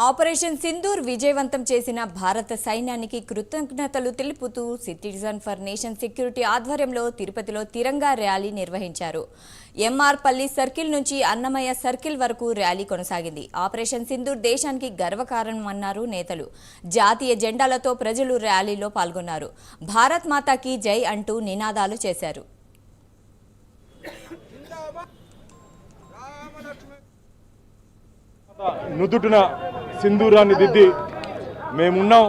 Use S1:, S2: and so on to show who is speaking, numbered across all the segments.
S1: Operation Sindoor విజయవంతం చేసిన భారత సైన్యానికి కృతజ్ఞతలు తెలుపుతూ సిటిజన్ ఫర్ నేషన్ సెక్యూరిటీ ఆధ్వర్యంలో తిరుపతిలో తిరంగా ర్యాలీ నిర్వహించారు. ఎంఆర్ పల్లి సర్కిల్ నుంచి అన్నమయ్య సర్కిల్ వరకు ర్యాలీ కొనసాగింది. ఆపరేషన్ సింధూర్ దేశానికి గర్వకారణమన్నారు నేతలు. జాతీయ జెండాలతో ప్రజలు ర్యాలీలో పాల్గొన్నారు. భారత్ మాతాకి జై అంటూ నినాదాలు చేశారు.
S2: నుదుటిన సింధూరాన్ని దిద్ది మేమున్నాం,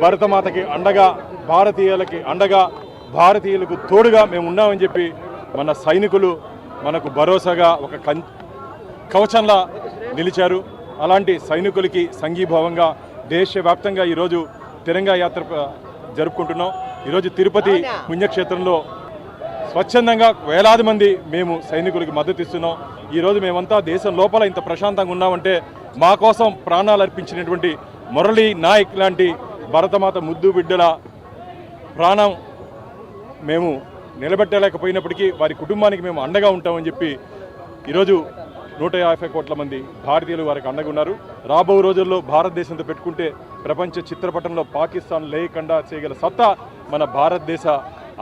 S2: భరతమాతకి అండగా, భారతీయులకి అండగా, భారతీయులకు తోడుగా మేమున్నామని చెప్పి మన సైనికులు మనకు భరోసాగా ఒక కవచంలా నిలిచారు. అలాంటి సైనికులకి సంఘీభావంగా దేశవ్యాప్తంగా ఈరోజు తిరంగా యాత్ర జరుపుకుంటున్నాం. ఈరోజు తిరుపతి పుణ్యక్షేత్రంలో స్వచ్ఛందంగా వేలాది మంది మేము సైనికులకి మద్దతు ఇస్తున్నాం. ఈరోజు మేమంతా దేశం లోపల ఇంత ప్రశాంతంగా ఉన్నామంటే మా కోసం ప్రాణాలు అర్పించినటువంటి మురళీ నాయక్ లాంటి భరతమాత ముద్దు బిడ్డల ప్రాణం మేము నిలబెట్టలేకపోయినప్పటికీ వారి కుటుంబానికి మేము అండగా ఉంటామని చెప్పి ఈరోజు 150 కోట్ల మంది భారతీయులు వారికి అండగా ఉన్నారు. రాబో రోజుల్లో భారతదేశంతో పెట్టుకుంటే ప్రపంచ చిత్రపటంలో పాకిస్తాన్ లేకుండా చేయగల సత్తా మన భారతదేశ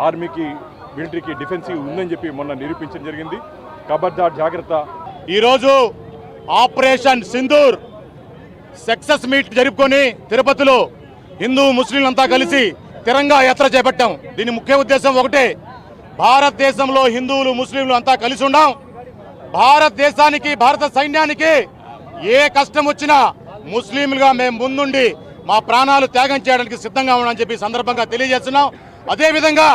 S2: ఆర్మీకి, మిలిటరీకి, డిఫెన్స్కి ఉందని చెప్పి మొన్న నిరూపించడం జరిగింది. ఖబర్దార్ జాగ్రత్త.
S3: ఈరోజు ఆపరేషన్ సింధూర్ సక్సెస్ మీట్ జరుపుకొని తిరుపతిలో హిందూ ముస్లింలంతా కలిసి తిరంగా యాత్ర చేపట్టాం. దీని ముఖ్య ఉద్దేశం ఒకటే, భారతదేశంలో హిందువులు ముస్లింలు అంతా కలిసి ఉన్నాం. భారతదేశానికి, భారత సైన్యానికి ఏ కష్టం వచ్చినా ముస్లింలుగా మేము ముందుండి మా ప్రాణాలు త్యాగం చేయడానికి సిద్ధంగా ఉన్నామని చెప్పి సందర్భంగా తెలియజేస్తున్నాం. అదేవిధంగా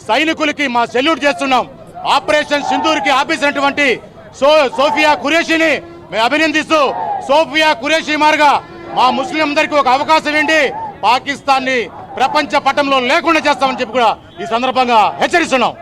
S3: సైనికులకి మా సెల్యూట్ చేస్తున్నాం. ఆపరేషన్ సింధూర్కి ఆపేసినటువంటి సోఫియా ఖురేషీని మేము అభినందిస్తూ, సోఫియా ఖురేషీ మారుగా మా ముస్లిం అందరికీ ఒక అవకాశం ఏంటి, పాకిస్తాన్ని ప్రపంచ పటంలో లేకుండా చేస్తామని చెప్పి కూడా ఈ సందర్భంగా హెచ్చరిస్తున్నాం.